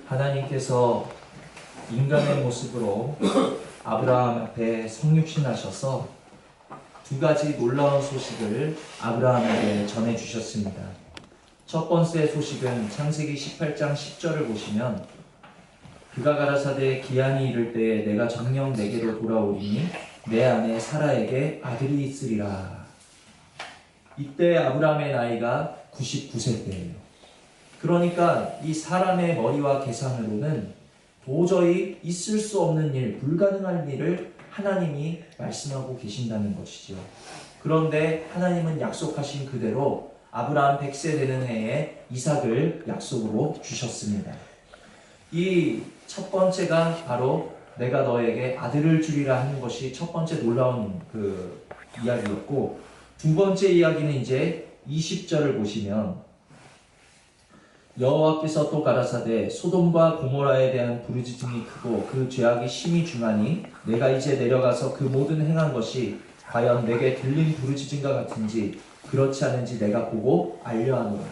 하나님께서 인간의 모습으로 아브라함 앞에 성육신하셔서 두 가지 놀라운 소식을 아브라함에게 전해주셨습니다. 첫 번째 소식은 창세기 18장 10절을 보시면 그가 가라사대 기한이 이를 때에 내가 정녕 내게로 돌아오리니 내 아내 사라에게 아들이 있으리라. 이때 아브라함의 나이가 99세 때예요. 그러니까 이 사람의 머리와 계산으로는 도저히 있을 수 없는 일, 불가능한 일을 하나님이 말씀하고 계신다는 것이죠. 그런데 하나님은 약속하신 그대로 아브라함 100세 되는 해에 이삭을 약속으로 주셨습니다. 이 첫 번째가 바로 내가 너에게 아들을 주리라 하는 것이 첫 번째 놀라운 그 이야기였고, 두 번째 이야기는 이제 20절을 보시면 여호와께서 또 가라사대 소돔과 고모라에 대한 부르짖음이 크고 그 죄악이 심히 중하니 내가 이제 내려가서 그 모든 행한 것이 과연 내게 들린 부르짖음과 같은지 그렇지 않은지 내가 보고 알려하노라.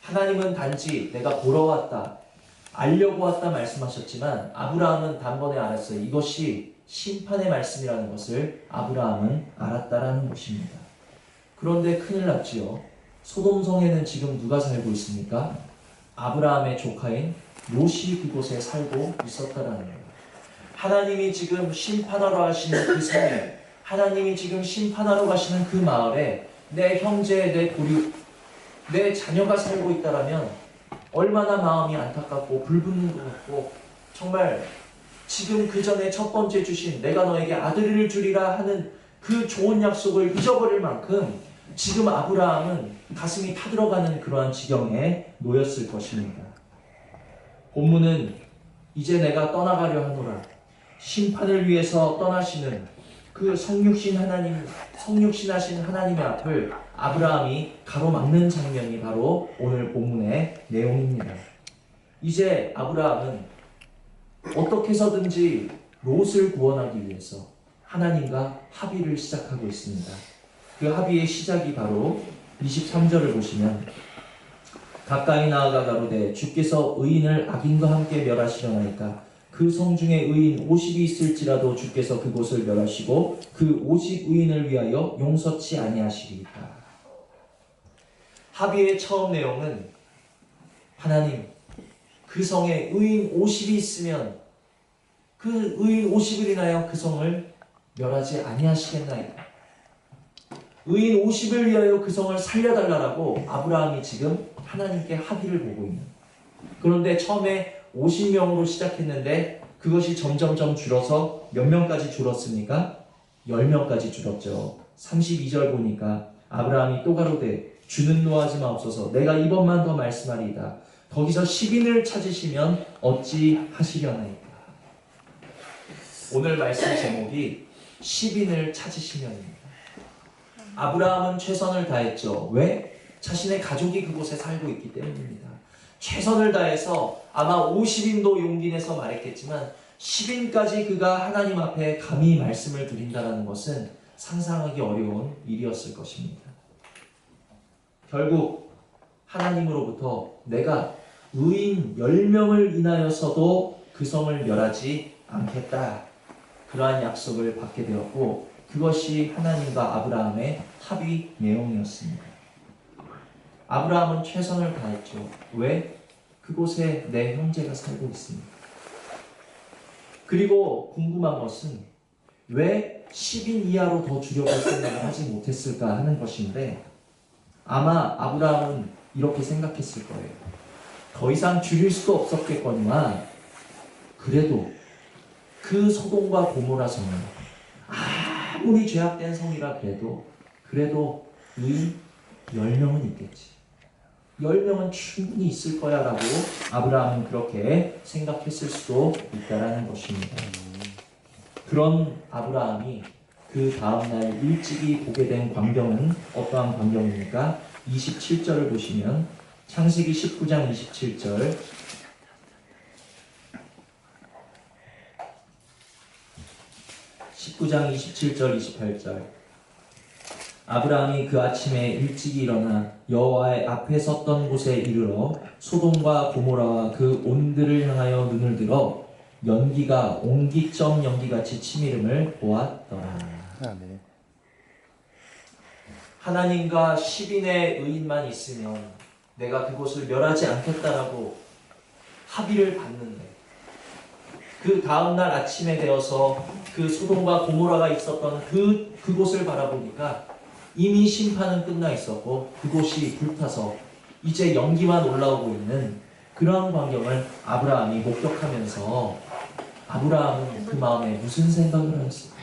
하나님은 단지 내가 보러 왔다, 알려고 왔다 말씀하셨지만 아브라함은 단번에 알았어요. 이것이 심판의 말씀이라는 것을 아브라함은 알았다라는 것입니다. 그런데 큰일 났지요. 소돔성에는 지금 누가 살고 있습니까? 아브라함의 조카인 롯이 그곳에 살고 있었다라는 거예요. 하나님이 지금 심판하러 가시는 그 성에, 하나님이 지금 심판하러 가시는 그 마을에 내 형제, 내 고륙, 내 자녀가 살고 있다라면 얼마나 마음이 안타깝고 불붙는 것 같고, 정말 지금 그 전에 첫 번째 주신 내가 너에게 아들을 주리라 하는 그 좋은 약속을 잊어버릴 만큼 지금 아브라함은 가슴이 타들어가는 그러한 지경에 놓였을 것입니다. 본문은 이제 내가 떠나가려 하노라. 심판을 위해서 떠나시는 그 성육신하신 하나님의 앞을 아브라함이 가로막는 장면이 바로 오늘 본문의 내용입니다. 이제 아브라함은 어떻게 해서든지 롯을 구원하기 위해서 하나님과 합의를 시작하고 있습니다. 그 합의의 시작이 바로 23절을 보시면 가까이 나아가 가로되 주께서 의인을 악인과 함께 멸하시려나이까 그 성 중에 의인 50이 있을지라도 주께서 그곳을 멸하시고 그 50 의인을 위하여 용서치 아니하시리이다. 합의의 처음 내용은 하나님, 그 성에 의인 50이 있으면 그 의인 50을 인하여 그 성을 멸하지 아니하시겠나이다. 의인 50을 위하여 그 성을 살려달라고 아브라함이 지금 하나님께 합의를 보고 있는. 그런데 처음에 50명으로 시작했는데 그것이 점점점 줄어서 몇 명까지 줄었습니까? 10명까지 줄었죠. 32절 보니까 아브라함이 또 가로되 주는 노하지 마옵소서. 내가 이번만 더 말씀하리이다. 거기서 10인을 찾으시면 어찌 하시려나이까. 오늘 말씀 제목이 10인을 찾으시면입니다. 아브라함은 최선을 다했죠. 왜? 자신의 가족이 그곳에 살고 있기 때문입니다. 최선을 다해서 아마 50인도 용기 내서 말했겠지만 10인까지 그가 하나님 앞에 감히 말씀을 드린다는 것은 상상하기 어려운 일이었을 것입니다. 결국 하나님으로부터 내가 의인 10명을 인하여서도 그 성을 멸하지 않겠다, 그러한 약속을 받게 되었고 그것이 하나님과 아브라함의 합의 내용이었습니다. 아브라함은 최선을 다했죠. 왜? 그곳에 내 형제가 살고 있습니다. 그리고 궁금한 것은 왜 10인 이하로 더 줄여볼 생각을 하지 못했을까 하는 것인데, 아마 아브라함은 이렇게 생각했을 거예요. 더 이상 줄일 수도 없었겠거니와 그래도 그 소돔과 고모라 성은 아무리 죄악된 성이라 그래도 의인 10명은 있겠지. 10명은 충분히 있을 거야 라고 아브라함은 그렇게 생각했을 수도 있다라는 것입니다. 그런 아브라함이 그 다음날 일찍이 보게 된 광경은 어떠한 광경입니까? 27절을 보시면 창세기 19장 27절, (19장 27절 28절) 아브라함이 그 아침에 일찍 일어나 여호와의 앞에 섰던 곳에 이르러 소돔과 고모라와 그 온들을 향하여 눈을 들어 연기가 옹기점 연기같이 치미름을 보았더라. 아멘. 하나님과 10인의 의인만 있으면 내가 그곳을 멸하지 않겠다라고 합의를 받는데, 그 다음날 아침에 되어서 그 소돔과 고모라가 있었던 그곳을 바라보니까 이미 심판은 끝나 있었고 그곳이 불타서 이제 연기만 올라오고 있는 그러한 광경을 아브라함이 목격하면서 아브라함은 그 마음에 무슨 생각을 하였을까?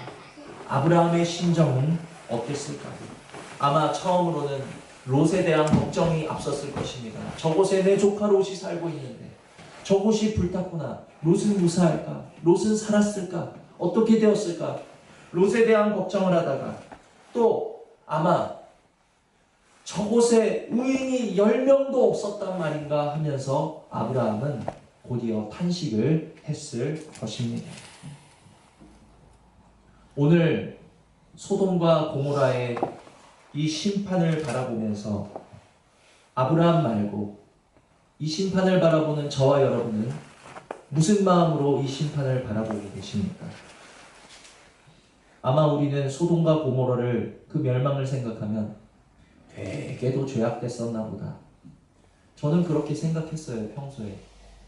아브라함의 심정은 어땠을까요? 아마 처음으로는 롯에 대한 걱정이 앞섰을 것입니다. 저곳에 내 조카 롯이 살고 있는데 저곳이 불탔구나. 롯은 무사할까? 롯은 살았을까? 어떻게 되었을까? 롯에 대한 걱정을 하다가 또 아마 저곳에 의인이 10명도 없었단 말인가 하면서 아브라함은 곧이어 탄식을 했을 것입니다. 오늘 소돔과 고모라의 이 심판을 바라보면서 아브라함 말고 이 심판을 바라보는 저와 여러분은 무슨 마음으로 이 심판을 바라보고 계십니까? 아마 우리는 소돔과 고모라를 그 멸망을 생각하면 되게도 죄악됐었나 보다. 저는 그렇게 생각했어요. 평소에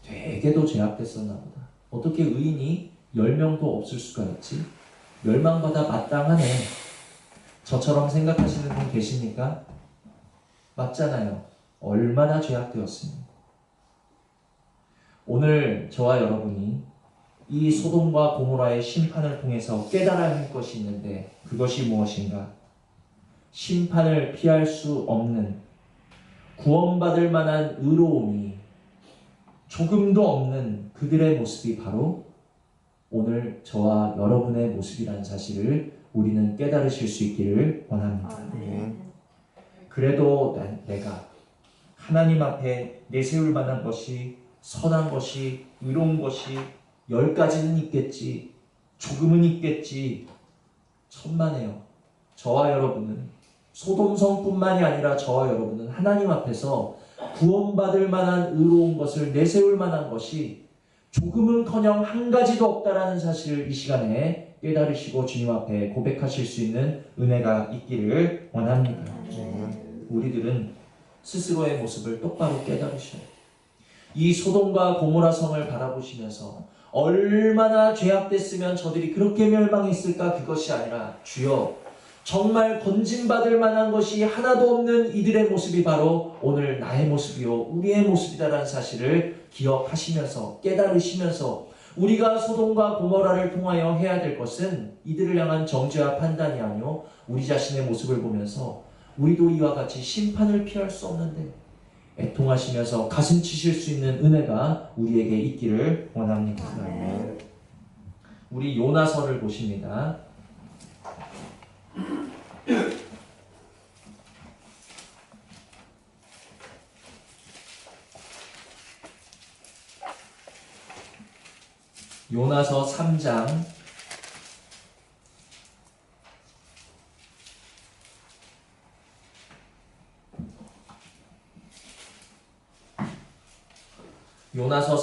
되게도 죄악됐었나 보다. 어떻게 의인이 10명도 없을 수가 있지? 멸망받아 마땅하네. 저처럼 생각하시는 분 계십니까? 맞잖아요. 얼마나 죄악되었습니까? 오늘 저와 여러분이 이 소돔과 고모라의 심판을 통해서 깨달아야 할 것이 있는데 그것이 무엇인가? 심판을 피할 수 없는, 구원받을 만한 의로움이 조금도 없는 그들의 모습이 바로 오늘 저와 여러분의 모습이라는 사실을 우리는 깨달으실 수 있기를 원합니다. 그래도 내가 하나님 앞에 내세울 만한 것이, 선한 것이, 의로운 것이 10가지는 있겠지, 조금은 있겠지. 천만에요. 저와 여러분은, 소돔성뿐만이 아니라 저와 여러분은 하나님 앞에서 구원받을 만한 의로운 것을 내세울 만한 것이 조금은커녕 한 가지도 없다라는 사실을 이 시간에 깨달으시고 주님 앞에 고백하실 수 있는 은혜가 있기를 원합니다. 우리들은 스스로의 모습을 똑바로 깨달으셔야 해요. 이 소돔과 고모라 성을 바라보시면서 얼마나 죄악됐으면 저들이 그렇게 멸망했을까, 그것이 아니라 주여 정말 건진받을 만한 것이 하나도 없는 이들의 모습이 바로 오늘 나의 모습이요 우리의 모습이다라는 사실을 기억하시면서 깨달으시면서 우리가 소돔과 고모라를 통하여 해야 될 것은 이들을 향한 정죄와 판단이 아니요 우리 자신의 모습을 보면서 우리도 이와 같이 심판을 피할 수 없는데 애통하시면서 가슴 치실 수 있는 은혜가 우리에게 있기를 원합니다. 우리 요나서를 보십니다. 요나서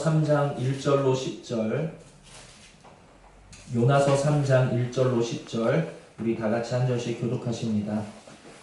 3장 1절로 10절, 요나서 3장 1절로 10절 우리 다 같이 한 절씩 교독하십니다.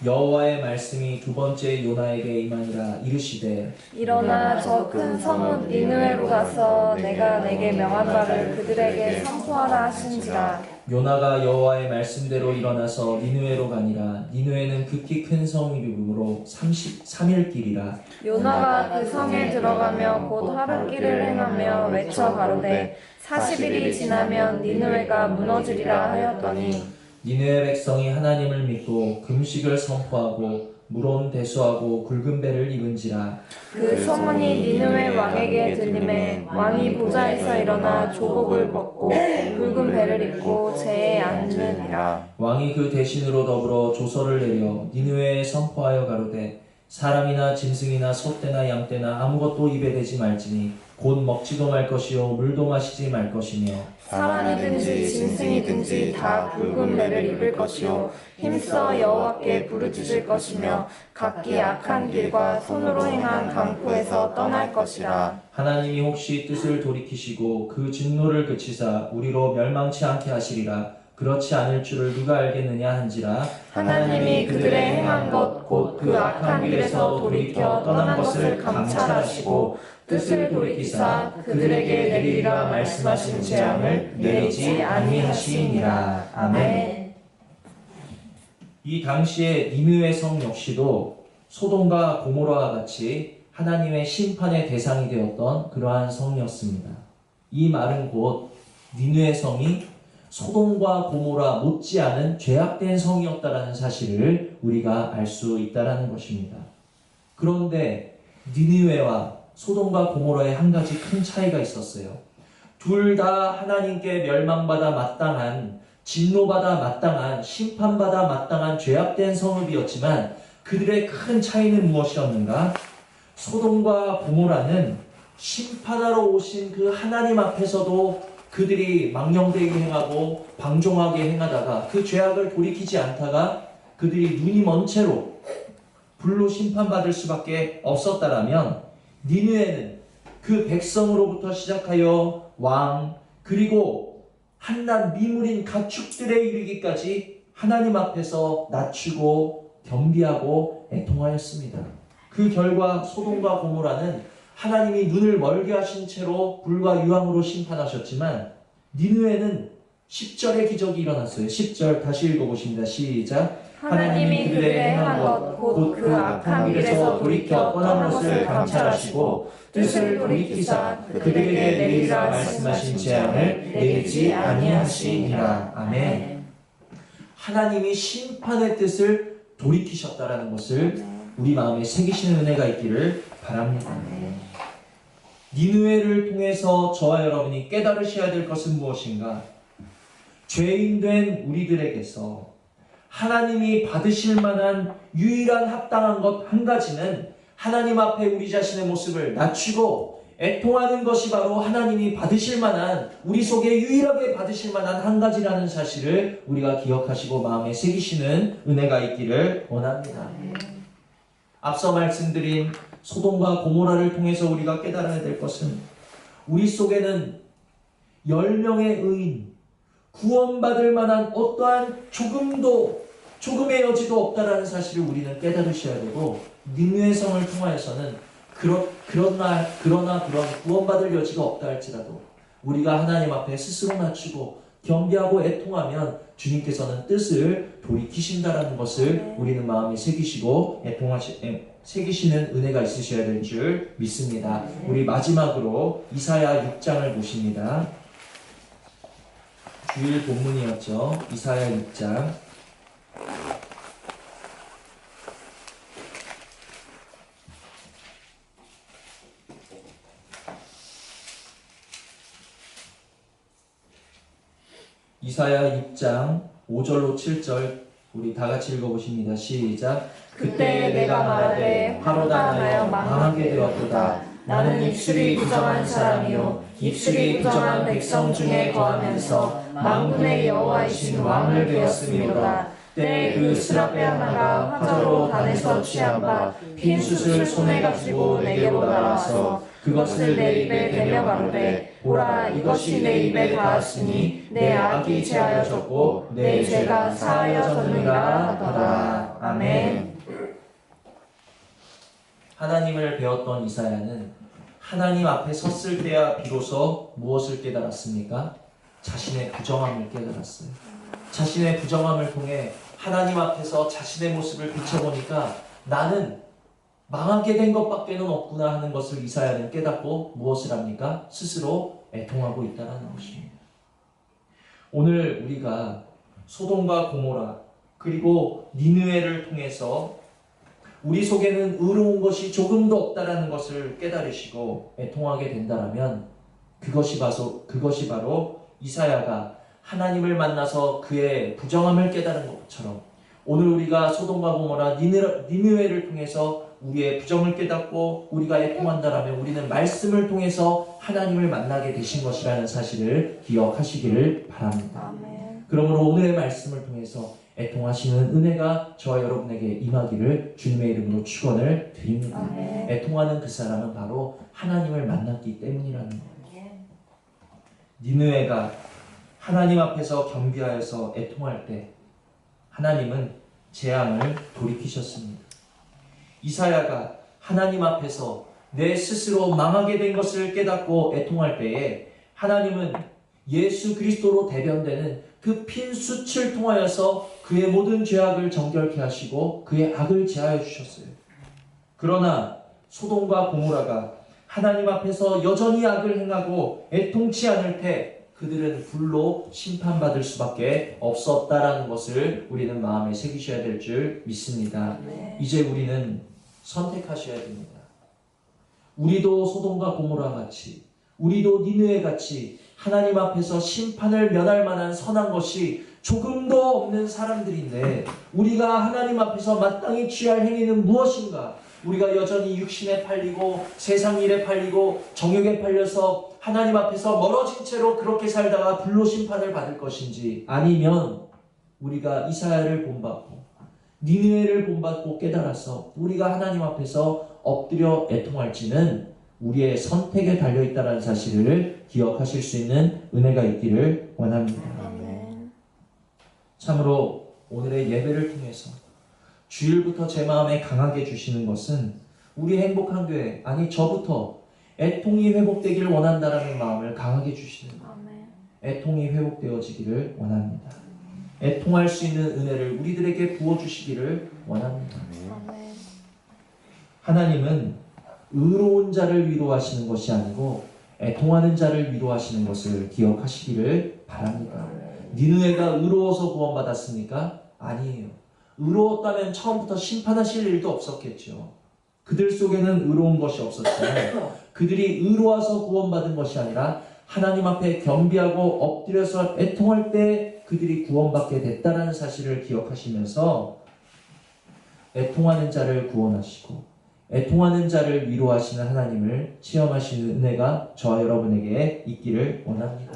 여호와의 말씀이 두 번째 요나에게 임하니라. 이르시되 일어나 저 큰 성읍 니느웨로 가서 내가 내게 명한 바를 그들에게 선포하라 하신지라. 요나가 여호와의 말씀대로 일어나서 니느웨로 가니라. 니느웨는 극히 큰 성이므로 33일 길이라. 요나가 그 성에 들어가며 곧 하룻길을 행하며 외쳐 가로되 40일이 지나면 니느웨가 무너지리라 하였더니 니느웨 백성이 하나님을 믿고 금식을 선포하고 물온 대수하고 굵은 배를 입은지라. 그 소문이 니느웨 왕에게 들림에 왕이 보좌에서 일어나 조복을 벗고 굵은 배를 입고 제에 앉으니라. 왕이 그 대신으로 더불어 조서를 내려 니느웨에 선포하여 가로되 사람이나 짐승이나 소떼나 양떼나 아무것도 입에 대지 말지니 곧 먹지도 말 것이요 물도 마시지 말 것이며 사람이든지 짐승이든지 다 굵은 배를 입을 것이요 힘써 여호와께 부르짖을 것이며 각기 악한 길과 손으로 행한 강포에서 떠날 것이라. 하나님이 혹시 뜻을 돌이키시고 그 진노를 그치사 우리로 멸망치 않게 하시리라. 그렇지 않을 줄을 누가 알겠느냐 한지라. 하나님이 그들의 행한 것 곧 그 악한 길에서 돌이켜 떠난 것을 감찰하시고 뜻을 돌이키사 그들에게 내리리라 말씀하신 재앙을 내리지 아니하시니라. 아멘. 이 당시에 니느웨 성 역시도 소돔과 고모라와 같이 하나님의 심판의 대상이 되었던 그러한 성이었습니다. 이 말은 곧 니느웨 성이 소돔과 고모라 못지않은 죄악된 성이었다라는 사실을 우리가 알 수 있다라는 것입니다. 그런데 니느웨와 소돔과 고모라에 한 가지 큰 차이가 있었어요. 둘 다 하나님께 멸망받아 마땅한, 진노받아 마땅한, 심판받아 마땅한 죄악된 성읍이었지만 그들의 큰 차이는 무엇이었는가? 소돔과 고모라는 심판하러 오신 그 하나님 앞에서도 그들이 망령되게 행하고 방종하게 행하다가 그 죄악을 돌이키지 않다가 그들이 눈이 먼 채로 불로 심판받을 수밖에 없었다라면 니느웨는 그 백성으로부터 시작하여 왕 그리고 한낱 미물인 가축들에 이르기까지 하나님 앞에서 낮추고 겸비하고 애통하였습니다. 그 결과 소돔과 고모라는 하나님이 눈을 멀게 하신 채로 불과 유황으로 심판하셨지만 니느웨는 10절의 기적이 일어났어요. 10절 다시 읽어보십니다. 시작. 하나님이 그들의 행한 것 곧 그 악한 길에서 돌이켜 떠난 것을 감찰하시고 뜻을 돌이키사 그들에게 내리라 말씀하신 재앙을 내리지 아니하시니라. 아멘. 하나님이 심판의 뜻을 돌이키셨다라는 것을 우리 마음에 새기시는 은혜가 있기를 바랍니다. 니느웨를 통해서 저와 여러분이 깨달으셔야 될 것은 무엇인가? 죄인된 우리들에게서 하나님이 받으실 만한 유일한 합당한 것 한 가지는 하나님 앞에 우리 자신의 모습을 낮추고 애통하는 것이 바로 하나님이 받으실 만한, 우리 속에 유일하게 받으실 만한 한 가지라는 사실을 우리가 기억하시고 마음에 새기시는 은혜가 있기를 원합니다. 앞서 말씀드린 소돔과 고모라를 통해서 우리가 깨달아야 될 것은 우리 속에는 10명의 의인, 구원받을 만한 어떠한 조금의 여지도 없다라는 사실을 우리는 깨달으셔야 되고, 니느웨 성을 통하여서는 그러나 그런 구원받을 여지가 없다 할지라도 우리가 하나님 앞에 스스로 낮추고 겸비하고 애통하면 주님께서는 뜻을 돌이키신다라는 것을 우리는 마음에 새기시고 새기시는 은혜가 있으셔야 될 줄 믿습니다. 우리 마지막으로 이사야 6장을 보십니다. 주일 본문이었죠. 이사야 6장. 이사야 6장 5절로 7절 우리 다 같이 읽어보십니다. 시작. 그때 내가 말하되 화로다 나여 망하게 되었도다. 나는 입술이 부정한 사람이요 입술이 부정한 백성 중에 거하면서 만군의 여호와이신 왕을 되었음이로다. 때에 그 스라페 하나가 화저로 단에서 취한 바 빈 숯을 손에 가지고 내게로 날아와서 그것을 내 입에 대며 가로되 보라 이것이 내 입에 닿았으니 내 악이 제하여졌고 내 죄가 사하여졌느니라 하더라. 아멘. 하나님을 배웠던 이사야는 하나님 앞에 섰을 때야 비로소 무엇을 깨달았습니까? 자신의 부정함을 깨달았어요. 자신의 부정함을 통해 하나님 앞에서 자신의 모습을 비춰보니까 나는 망하게 된 것밖에는 없구나 하는 것을 이사야는 깨닫고 무엇을 합니까? 스스로 애통하고 있다는 것입니다. 오늘 우리가 소돔과 고모라 그리고 니느웨를 통해서 우리 속에는 의로운 것이 조금도 없다라는 것을 깨달으시고 애통하게 된다면 그것이 바로 이사야가 하나님을 만나서 그의 부정함을 깨달은 것처럼 오늘 우리가 소돔과 고모라 니느웨를 통해서 우리의 부정을 깨닫고 우리가 애통한다라면 우리는 말씀을 통해서 하나님을 만나게 되신 것이라는 사실을 기억하시기를 바랍니다. 아멘. 그러므로 오늘의 말씀을 통해서 애통하시는 은혜가 저와 여러분에게 임하기를 주님의 이름으로 축원을 드립니다. 아멘. 애통하는 그 사람은 바로 하나님을 만났기 때문이라는 거예요. 니느웨가 하나님 앞에서 겸비하여서 애통할 때 하나님은 재앙을 돌이키셨습니다. 이사야가 하나님 앞에서 내 스스로 망하게 된 것을 깨닫고 애통할 때에 하나님은 예수 그리스도로 대변되는 그 핀수치를 통하여서 그의 모든 죄악을 정결케 하시고 그의 악을 제하여 주셨어요. 그러나 소돔과 고모라가 하나님 앞에서 여전히 악을 행하고 애통치 않을 때 그들은 불로 심판받을 수밖에 없었다라는 것을 우리는 마음에 새기셔야 될 줄 믿습니다. 이제 우리는 선택하셔야 됩니다. 우리도 소돔과 고모라 같이, 우리도 니느웨 같이 하나님 앞에서 심판을 면할 만한 선한 것이 조금도 없는 사람들인데 우리가 하나님 앞에서 마땅히 취할 행위는 무엇인가? 우리가 여전히 육신에 팔리고 세상 일에 팔리고 정욕에 팔려서 하나님 앞에서 멀어진 채로 그렇게 살다가 불로 심판을 받을 것인지, 아니면 우리가 이사야를 본받고 니느웨를 본받고 깨달아서 우리가 하나님 앞에서 엎드려 애통할지는 우리의 선택에 달려있다는 사실을 기억하실 수 있는 은혜가 있기를 원합니다. 아멘. 참으로 오늘의 예배를 통해서 주일부터 제 마음에 강하게 주시는 것은 우리 행복한 교회, 아니 저부터 애통이 회복되기를 원한다라는 마음을 강하게 주시는 거예요. 아멘. 애통이 회복되어지기를 원합니다. 애통할 수 있는 은혜를 우리들에게 부어주시기를 원합니다. 아멘. 하나님은 의로운 자를 위로하시는 것이 아니고 애통하는 자를 위로하시는 것을 기억하시기를 바랍니다. 니느웨가 의로워서 구원받았습니까? 아니에요. 의로웠다면 처음부터 심판하실 일도 없었겠죠. 그들 속에는 의로운 것이 없었지만 그들이 의로워서 구원받은 것이 아니라 하나님 앞에 겸비하고 엎드려서 애통할 때 그들이 구원받게 됐다는 사실을 기억하시면서 애통하는 자를 구원하시고 애통하는 자를 위로하시는 하나님을 체험하시는 은혜가 저와 여러분에게 있기를 원합니다.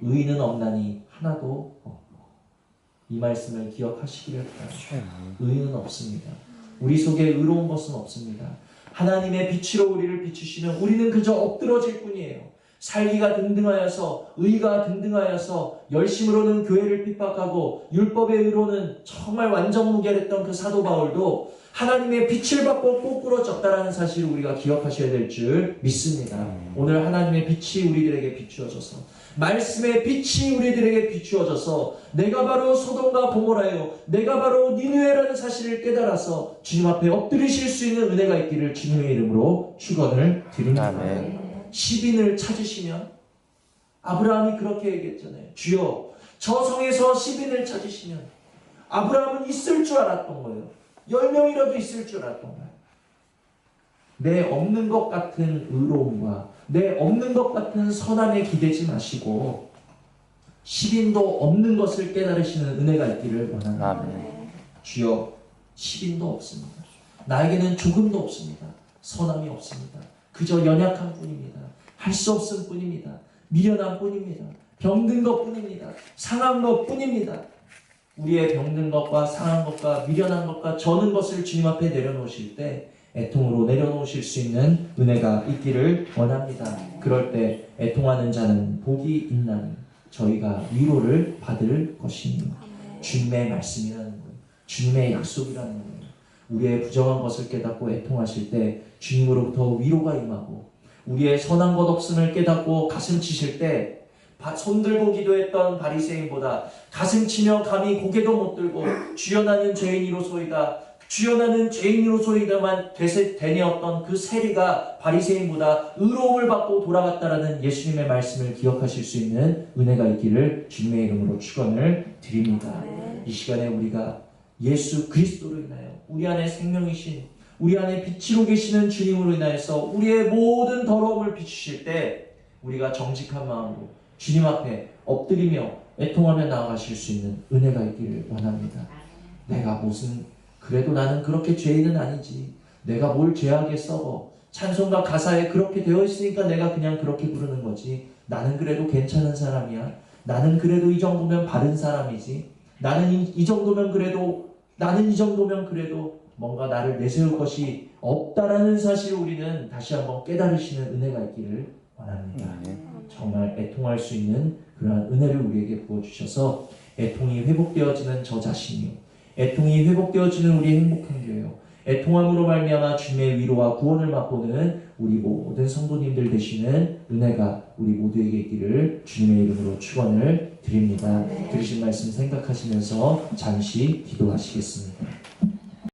의인은 없나니 하나도 없고, 이 말씀을 기억하시기를 바랍니다. 의인은 없습니다. 우리 속에 의로운 것은 없습니다. 하나님의 빛으로 우리를 비추시면 우리는 그저 엎드러질 뿐이에요. 살기가 등등하여서, 의가 등등하여서 열심으로는 교회를 핍박하고 율법의 의로는 정말 완전 무결했던 그 사도 바울도 하나님의 빛을 받고 꼬꾸러졌다라는 사실을 우리가 기억하셔야 될 줄 믿습니다. 오늘 하나님의 빛이 우리들에게 비추어져서, 말씀의 빛이 우리들에게 비추어져서 내가 바로 소돔과 고모라요, 내가 바로 니느웨라는 사실을 깨달아서 주님 앞에 엎드리실 수 있는 은혜가 있기를 주님의 이름으로 축원을 드립니다. 시빈을 찾으시면, 아브라함이 그렇게 얘기했잖아요. 주여, 저 성에서 시빈을 찾으시면, 아브라함은 있을 줄 알았던 거예요. 10명이라도 있을 줄 알았던 거예요. 내 없는 것 같은 의로움과 내 없는 것 같은 선함에 기대지 마시고 시빈도 없는 것을 깨달으시는 은혜가 있기를 원합니다. 주여, 시빈도 없습니다. 나에게는 조금도 없습니다. 선함이 없습니다. 그저 연약한 뿐입니다. 할 수 없을 뿐입니다. 미련한 뿐입니다. 병든 것 뿐입니다. 상한 것 뿐입니다. 우리의 병든 것과 상한 것과 미련한 것과 저는 것을 주님 앞에 내려놓으실 때 애통으로 내려놓으실 수 있는 은혜가 있기를 원합니다. 그럴 때 애통하는 자는 복이 있나니 저희가 위로를 받을 것이니, 주님의 말씀이라는 거예요. 주님의 약속이라는 거예요. 우리의 부정한 것을 깨닫고 애통하실 때 주님으로부터 위로가 임하고, 우리의 선한 것 없음을 깨닫고 가슴 치실 때 손들고 기도했던 바리새인보다 가슴 치며 감히 고개도 못 들고 주여 나는 죄인이로소이다, 주여 나는 죄인이로소이다만 되뇌었던 그 세리가 바리새인보다 의로움을 받고 돌아갔다라는 예수님의 말씀을 기억하실 수 있는 은혜가 있기를 주님의 이름으로 축원을 드립니다. 이 시간에 우리가 예수 그리스도로 인하여 우리 안에 생명이신, 우리 안에 빛으로 계시는 주님으로 인하여서 우리의 모든 더러움을 비추실 때 우리가 정직한 마음으로 주님 앞에 엎드리며 애통하며 나아가실 수 있는 은혜가 있기를 원합니다. 내가 무슨, 그래도 나는 그렇게 죄인은 아니지, 내가 뭘 죄악에 썩어. 찬송가 가사에 그렇게 되어 있으니까 내가 그냥 그렇게 부르는 거지. 나는 그래도 괜찮은 사람이야. 나는 그래도 이 정도면 바른 사람이지. 나는 이 정도면 그래도 뭔가 나를 내세울 것이 없다라는 사실을 우리는 다시 한번 깨달으시는 은혜가 있기를 원합니다. 정말 애통할 수 있는 그러한 은혜를 우리에게 부어주셔서 애통이 회복되어지는 저 자신이요, 애통이 회복되어지는 우리 행복한 교회요, 애통함으로 말미암아 주님의 위로와 구원을 맛보는 우리 모든 성도님들 되시는 은혜가 우리 모두에게 있기를 주님의 이름으로 축원을 드립니다. 들으신 말씀 생각하시면서 잠시 기도하시겠습니다.